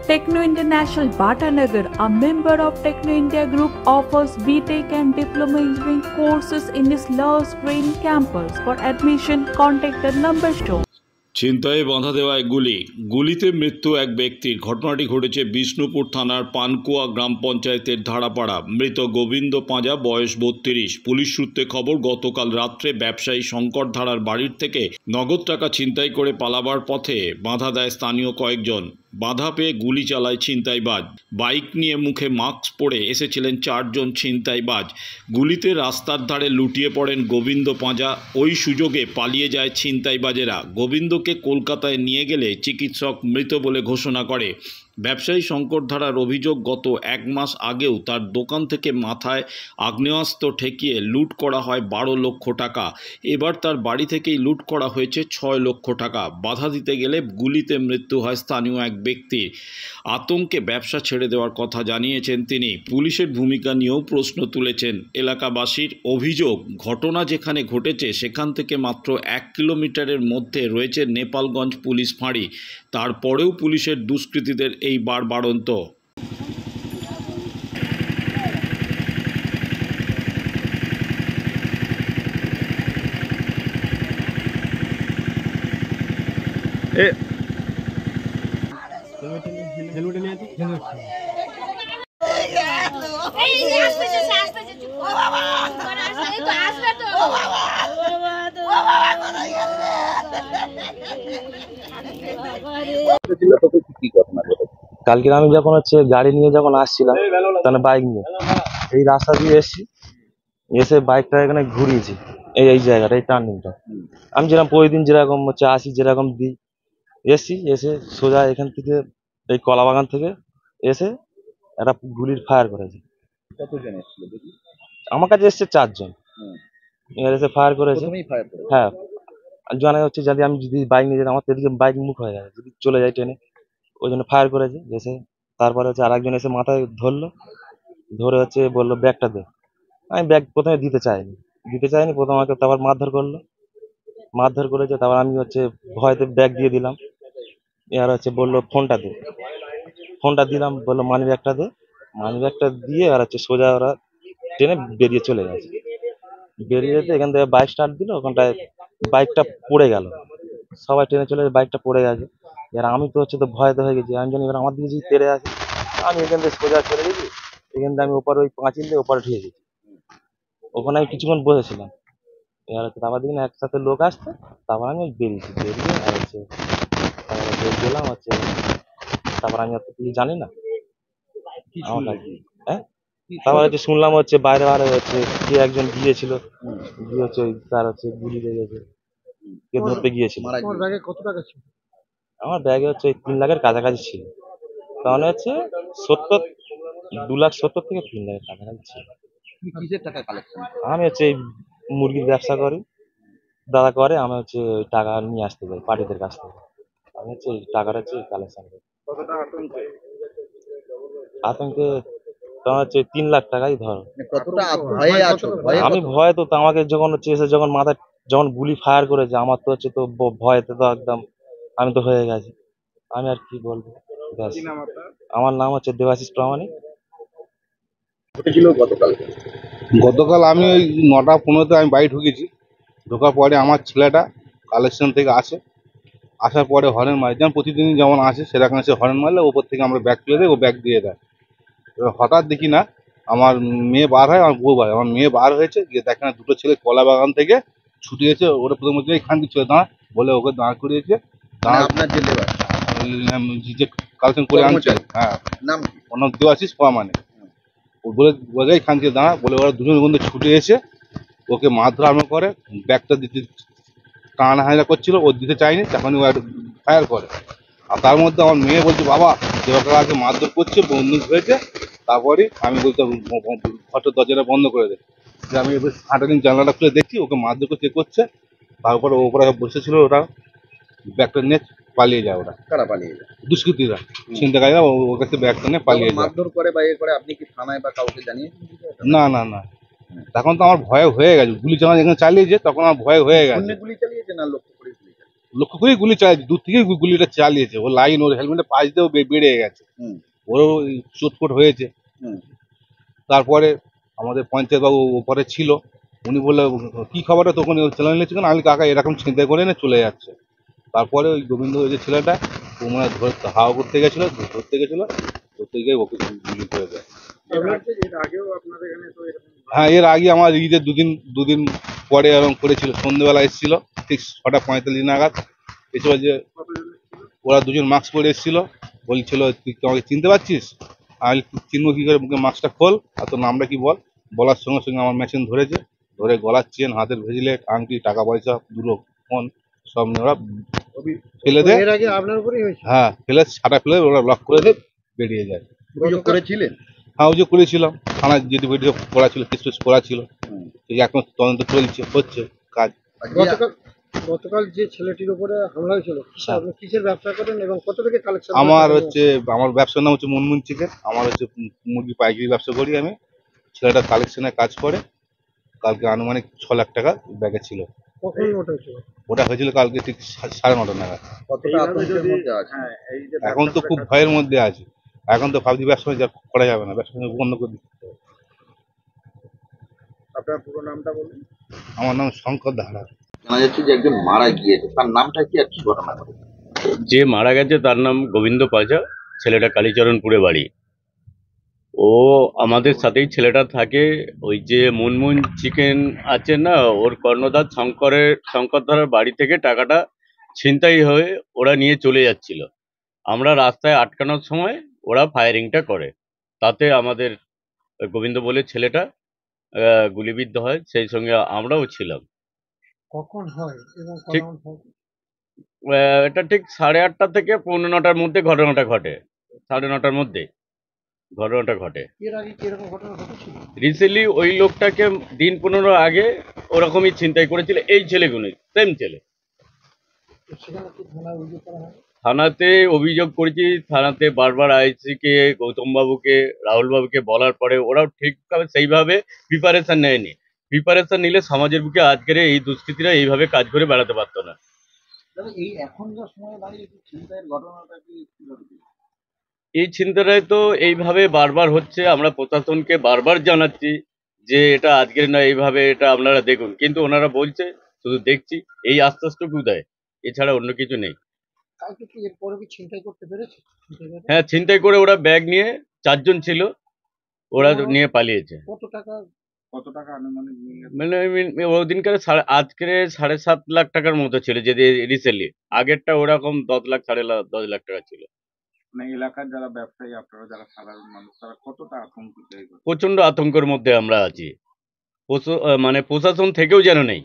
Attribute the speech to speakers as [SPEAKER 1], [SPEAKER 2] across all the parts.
[SPEAKER 1] Techno International Bhatanagar, a member of Techno India Group, offers BTech and Diploma Engineering courses in its Lush Green campus. For admission, contact the number shown.
[SPEAKER 2] ছিনতাইয়ে বাধা দেওয়ায় গুলিতে মৃত্যু এক ব্যক্তির। ঘটনাটি ঘটেছে বিষ্ণুপুর থানার পানকুয়া গ্রাম পঞ্চায়েতের ধারাপাড়া। মৃত গোবিন্দ পাঁজা, বয়স 32। পুলিশ সূত্রে খবর, গতকাল রাত্রে ব্যবসায়ী শঙ্কর ধারার বাড়ির থেকে নগদ টাকা ছিনতাই করে পালাবার পথে বাধা দেয় স্থানীয় কয়েকজন। বাধা পেয়ে গুলি চালায় ছিনতাইবাজ। বাইক নিয়ে মুখে মাস্ক পরে এসেছিলেন 4 জন ছিনতাইবাজ। গুলিতে রাস্তার ধারে লুটিয়ে পড়েন গোবিন্দ পাঁজা। ওই সুযোগে পালিয়ে যায় ছিনতাইবাজেরা। গোবিন্দকে কলকাতায় নিয়ে গেলে চিকিৎসক মৃত বলে ঘোষণা করে। ব্যবসায়ী শঙ্কর ধারার অভিযোগ, গত 1 মাস আগেও তার দোকান থেকে মাথায় আগ্নেয়াস্ত্র ঠেকিয়ে লুট করা হয় 12 লক্ষ টাকা। এবার তার বাড়ি থেকেই লুট করা হয়েছে 6 লক্ষ টাকা। বাধা দিতে গেলে গুলিতে মৃত্যু হয় স্থানীয় এক ব্যক্তির। আতঙ্কে ব্যবসা ছেড়ে দেওয়ার কথা জানিয়েছেন তিনি। পুলিশের ভূমিকা নিয়েও প্রশ্ন তুলেছেন এলাকাবাসীর। অভিযোগ, ঘটনা যেখানে ঘটেছে সেখান থেকে মাত্র 1 কিলোমিটারের মধ্যে রয়েছে নেপালগঞ্জ পুলিশ ফাঁড়ি। তারপরেও পুলিশের দুষ্কৃতীদের এই বাড়বাড়ন্ত।
[SPEAKER 3] কালকে আমি যখন গাড়ি নিয়ে যখন আসছিলাম, তাহলে বাইক নিয়ে এই রাস্তা দিয়ে এসে বাইকটা এখানে ঘুরিয়েছি, এই জায়গাটা, এই টার্নিংটা। আমি যেরকম প্রতিদিন যেরকম আসি, যেরকম দিই, এসে সোজা এখান থেকে এই কলা বাগান থেকে এসে একটা গুলির ফায়ার করেছে।
[SPEAKER 4] কতজন এসেছিল দেখি?
[SPEAKER 3] আমার কাছে এসছে 4 জন। এবার এসে ফায়ার করেছে। হ্যাঁ, জানা যদি আমি যদি বাইক নিয়ে যেতাম, আমার এদিকে বাইক মুখ হয়ে গেছে, যদি চলে যায় ট্রেনে, ওই জন্য ফায়ার করেছে। এসে তারপরে আরেকজন এসে মাথায় ধরলো, ধরে বললো ব্যাগটা দে। আমি ব্যাগ প্রথমে দিতে চাইনি, প্রথমে আমাকে তারপর মারধর করেছে। তারপর আমি ভয়তে ব্যাগ দিয়ে দিলাম। এবার বললো ফোনটা দে, ফোনটা দিলাম। বললো মানি ব্যাগটা দে, মানি ব্যাগটা দিয়ে আর সোজা ওরা ট্রেনে বেরিয়ে চলে গেছে। বেরিয়ে যেতে এখান থেকে বাইক স্টার্ট দিল, ওখানটায় বাইকটা পড়ে গেল। সবাই ট্রেনে চলে বাইকটা পড়ে গেছে। এবার আমি তো তো ভয়তে হয়ে গেছি। আমি জানি এবার আমার দিকে যদি তেড়ে আসে, আমি এখান থেকে সোজা চলে গেছি। এখান থেকে আমি ওপারে ওই পাঁচিল দিয়ে ওপারে ঢুকে গেছি। ওখানে আমি কিছুক্ষণ বসেছিলাম। এবার তারপর দিন একসাথে লোক আসতো, তারপর আমি বেরিয়েছি। বেরিয়ে আর গেলাম তারপর আমি কিছু জানি না। হ্যাঁ, তারপর শুনলাম বাইরে কে একজন গিয়েছিল, গিয়ে তার গুলি লেগেছে, কে ধরতে গিয়েছিল। আমার ব্যাগে 3 লাখের কাছাকাছি ছিল। তাহলে 2,70,000 থেকে 3 লাখের কাছাকাছি ছিল। আমি এই মুরগির ব্যবসা করি, দাদা করে। আমি ওই টাকা নিয়ে আসতে যাই পার্টিদের কাছ থেকে। আমি এই টাকাটা কালেকশন করি। আতঙ্কে তোমার 3 লাখ টাকাই ধরো। আমি ভয়ে তো আমাকে যখন এসে যখন মাথায় যখন গুলি ফায়ার করেছে, আমার তো তো ভয়েতে তো একদম আমি তো হয়ে গেছি। আমি আর কি বলবো। আমার নাম দেবাশিস প্রামাণিক।
[SPEAKER 4] গতকাল আমি ওই 9:15 আমি বাড়ি ঢুকেছি। ঢোকার পরে আমার ছেলেটা কালেকশন থেকে আসার পরে হরেন মারে, যেমন প্রতিদিন যেমন আসে সেরকম সে হরেন মারলে ওপর থেকে আমরা ব্যাগ তুলে দেয়, ও ব্যাগ দিয়ে দেয়। এবার হঠাৎ দেখি না আমার মেয়ে বার হয়, আমার বউ বার হয়। আমার মেয়ে বার হয়েছে, গিয়ে দেখে না 2টো ছেলে কলা বাগান থেকে ছুটে এসে ওরা প্রথম এখান থেকে ছেলে দাঁড়া বলে ওকে দাঁড় করিয়েছে। যে কালেকশন করে আনছে, হ্যাঁ, ওর নাম দেবাশিস প্রামাণিক। বলে এখান থেকে দাঁড়া বলে ওরা দুজন বন্ধু ছুটে এসে ওকে মারধর আরম্ভ করে। ব্যাগটা দিতে টানা হাজা করছিল, ও দিতে চায়নি, তখনই ও ফায়ার করে। আর তার মধ্যে আমার মেয়ে বলছে বাবা দেবাকে মারধর করছে, বন্দুক হয়েছে। তারপরে আমি বলতে ঘরের দরজাটা বন্ধ করে দেয়। যে আমি এবার হাঁটাদিন জানলাটা খুলে দেখছি ওকে মারধর করছে। তারপরে ওপরে বসেছিল, ওরা ব্যাগটা নিয়ে পালিয়ে যায়। ওরা কারা পালিয়ে যায়? দুষ্কৃতীরা, ছিনতাইকারীরা ওর কাছে ব্যাগটা নিয়ে পালিয়ে যায়। মারধর করে বা ইয়ে করে আপনি কি থানায় বা কাউকে জানিয়েছেন? না, তখন তো আমার ভয় হয়ে গেছে। গুলি যখন এখানে চালিয়েছে তখন আমার ভয় হয়ে গেছে। গুলি চালিয়েছে না লক্ষ্য করে গুলি চালিয়েছে? লক্ষ্য করে গুলি চালিয়েছে, দূর থেকে গুলিটা চালিয়েছে। ওর লাইন, ওর হেলমেটের পাশ দিয়েও বেড়ে গেছে, ওরও চোটফোট হয়েছে। তারপরে আমাদের পঞ্চায়েত বাবু ওপরে ছিল, উনি বললো কি খবরটা তখন চ্যালেঞ্জ নিচ্ছে কেন, আমি কাকা এরকম চিন্তা করে না চলে যাচ্ছে। তারপরে ওই গোবিন্দ যে ছেলেটা ও মানে ধরতে হাওয়া করতে গেছিলো, ধরতে গিয়ে ওকে গুলি করে দেয়। হ্যাঁ, এর আগে আমার ঈদের দুদিন পরে এরকম করেছিল, সন্ধ্যেবেলা এসেছিল ঠিক 6:45 নাগাদ, এসে যে ওরা দুজন মাস্ক পরে এসেছিল, বলছিল তুই আমাকে চিনতে পারছিস? আমি চিনবো কি করে, মুখে মাস্কটা খোল আর তোর নামটা কি বল। বলার সঙ্গে সঙ্গে আমার মেশিন ধরেছে, ধরে গলার চেন, হাতের ভেজিলেট, আংটি, টাকা পয়সা, দুটো ফোন সব নিয়ে ওরা ফেলে দেয়। হ্যাঁ, ফেলে ছাটা ফেলে ওরা লক করে দেয়, বেরিয়ে যায়। হ্যাঁ, অভিযোগ করেছিলাম, থানায় যদি ভিডিও করা ছিল, কেস করা ছিল, এখন তদন্ত চলছে, হচ্ছে কাজ।
[SPEAKER 5] গতকাল যে ছেলেটির উপরে হামলা হয়েছিল, কিসের ব্যবসা করেন এবং কত থেকে কালেকশন?
[SPEAKER 4] আমার ব্যবসার নাম হচ্ছে মুনমুন চিকেন। আমার হচ্ছে মুরগি পাইকারি ব্যবসা করি আমি। ছেলেটা কালেকশনে কাজ করে। কালকে আনুমানিক 6 লাখ টাকা ব্যাগে ছিল।
[SPEAKER 5] কখন ওটা হয়েছিল?
[SPEAKER 4] ওটা হয়েছিল কালকে ঠিক 9:30 নাগাদ। এখন তো খুব ভয়ের মধ্যে আছে। এখন তো ভাবছি ব্যবসা করা যাবে না, ব্যবসা বন্ধ করে দিতে হবে।
[SPEAKER 5] আপনার পুরো নামটা বলুন।
[SPEAKER 4] আমার নাম শঙ্কর ধারা।
[SPEAKER 6] জানা যাচ্ছে যে একজন মারা গিয়েছে, তার নামটা কি আর কি ঘটনা ঘটেছে?
[SPEAKER 7] যে মারা গেছে তার নাম গোবিন্দ পাজা, ছেলেটা কালীচরণপুরে বাড়ি। ও আমাদের সাথেই ছেলেটা থাকে। ওই যে মুনমুন চিকেন আছে না, ওর কর্ণধার শঙ্করধারার বাড়ি থেকে টাকাটা ছিনতাই হয়ে ওরা নিয়ে চলে যাচ্ছিল। আমরা রাস্তায় আটকানোর সময় ওরা ফায়ারিংটা করে, তাতে আমাদের গোবিন্দ বলে ছেলেটা গুলিবিদ্ধ হয়, সেই সঙ্গে আমরাও ছিলাম।
[SPEAKER 5] কখন হয় এবং
[SPEAKER 7] ঠিক এটা ঠিক 8:30 থেকে 9:45-র মধ্যে ঘটনাটা ঘটে। 9:30-র মধ্যে ঘটনাটা ঘটে।
[SPEAKER 5] এর আগে কি এরকম ঘটনা ঘটেছিল?
[SPEAKER 7] রিসেন্টলি ওই লোকটাকে দিন 15 আগে ওরকমই ছিনতাই করেছিল এই ছেলেগুলো, সেম ছেলে।
[SPEAKER 5] সেখানে কি থানায় অভিযোগ করা হয়?
[SPEAKER 7] থানাতে অভিযোগ করেছি, থানাতে বারবার আইসিকে, গৌতম বাবুকে, রাহুল বাবুকে বলার পরে ওরাও ঠিকভাবে সেইভাবে প্রিপারেশন নেয়নি। প্রিপারেশন নিলে সমাজের বুকে আজকের এই দুষ্কৃতীরা এইভাবে কাজ করে বেড়াতে পারতো না।
[SPEAKER 6] এই এখনকার সময় দাঁড়িয়ে ছিনতাইয়ের ঘটনাটা কি কিভাবে?
[SPEAKER 7] এই ছিনতাই তো এইভাবে বারবার হচ্ছে, আমরা প্রশাসনকে বারবার জানাচ্ছি যে এটা আজকের না, এইভাবে এটা আপনারা দেখুন, কিন্তু ওনারা বলছে শুধু দেখছি, এই আশ্বাসটুকু দেয়, এছাড়া অন্য কিছু নেই।
[SPEAKER 5] কালকে কি এরপরে কি ছিনতাই করতে পেরেছে?
[SPEAKER 7] হ্যাঁ, ছিনতাই করে ওরা ব্যাগ নিয়ে 4 জন ছিল, ওরা নিয়ে পালিয়েছে।
[SPEAKER 5] কত টাকা আনুমানিক?
[SPEAKER 7] মানে ওদিনকার আজকের 7.5 লাখ টাকার মতো ছিল, যে রিসেন্টলি। আগেরটা ওরকম 10 লাখ 10.5 লাখ টাকা ছিল।
[SPEAKER 5] মানে এলাকার যারা ব্যবসায়ী, আপনারা যারা সাধারণ মানুষ, তারা কতটা আতঙ্কিত?
[SPEAKER 7] প্রচন্ড আতঙ্কের মধ্যে আমরা আছি, মানে প্রশাসন থেকেও যেন নেই।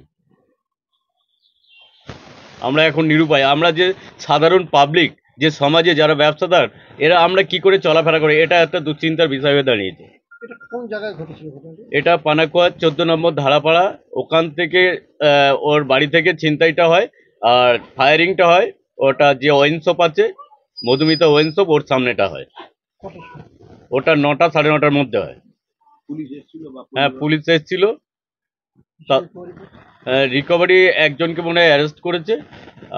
[SPEAKER 7] আমরা এখন নিরুপায়। আমরা যে সাধারণ পাবলিক, যে সমাজে যারা ব্যবসাদার, এরা আমরা কি করে চলাফেরা করি, এটা একটা দুশ্চিন্তার বিষয় হয়ে দাঁড়িয়েছে।
[SPEAKER 5] এটা কোন জায়গায় ঘটেছিল ঘটনাটি?
[SPEAKER 7] এটা পানাকুয়া 14 নম্বর ধারাপাড়া। ওখান থেকে ওর বাড়ি থেকে ছিনতাইটা হয় আর ফায়ারিংটা হয়। ওটা যে ওয়াইন শপ আছে, মধুমিতা ওয়াইন শপ, ওর সামনেটা হয়। ওটা 9টা 9:30-র মধ্যে হয়।
[SPEAKER 6] পুলিশ এসেছিল?
[SPEAKER 7] হ্যাঁ, পুলিশ এসেছিল। রিকভারি একজনকে মনে হয় অ্যারেস্ট করেছে,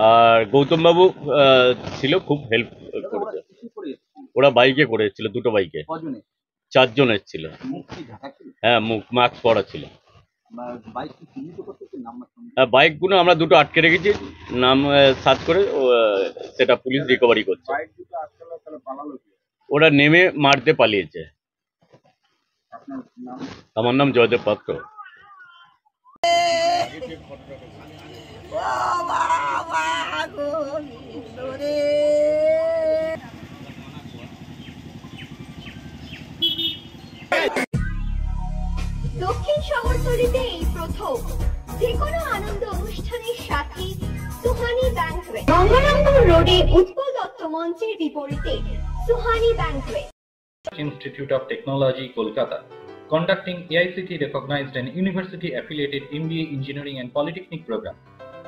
[SPEAKER 7] আর গৌতম বাবু ছিল, খুব হেল্প করেছে। ওরা বাইকে করে এসেছিল, 2টো বাইকে। 4 জন এসেছিল। হ্যাঁ, মুখ মাস্ক পরা ছিল। বাইকগুলো আমরা 2টো আটকে রেখেছি, নাম সার্চ করে সেটা পুলিশ রিকভারি করছে। ওরা নেমে মারতে পালিয়েছে। আমার নাম জয়দেব পাত্র।
[SPEAKER 8] দক্ষিণ শহরতলিতে এই প্রথম যেকোনো আনন্দ অনুষ্ঠানের সাথে সুহানি ব্যাংকুয়েট, গঙ্গারামপুর রোডে উৎপল দত্ত মঞ্চের বিপরীতে Suhani banquet.
[SPEAKER 9] Institute of Technology, Kolkata, conducting AICTE recognized and university affiliated MBA Engineering and Polytechnic program.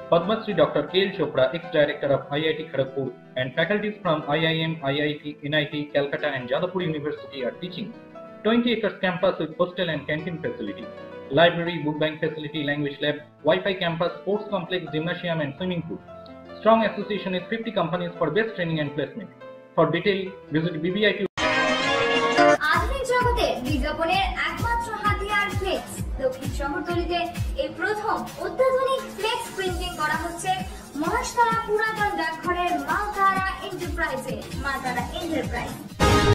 [SPEAKER 9] Padma Shri Dr. K.L. Chopra, ex-director of IIT Kharagpur, and faculties from IIM, IIT, NIT, Calcutta and Jadavpur University are teaching. 20 acres campus with hostel and canteen facility, library, book bank facility, language lab, Wi-Fi campus, sports complex, gymnasium and swimming pool. Strong association with 50 companies for best training and placement. For detail, visit BBIQ.
[SPEAKER 8] আধুনিক জগতে বিজ্ঞাপনের একমাত্র হাতিয়ার flakes. দক্ষিণ শহরতলিতে এই প্রথম অত্যাধুনিক flakes printing করা হচ্ছে মহাশতলা পুরাতন ডাকঘরের মা তারা এন্টারপ্রাইজে।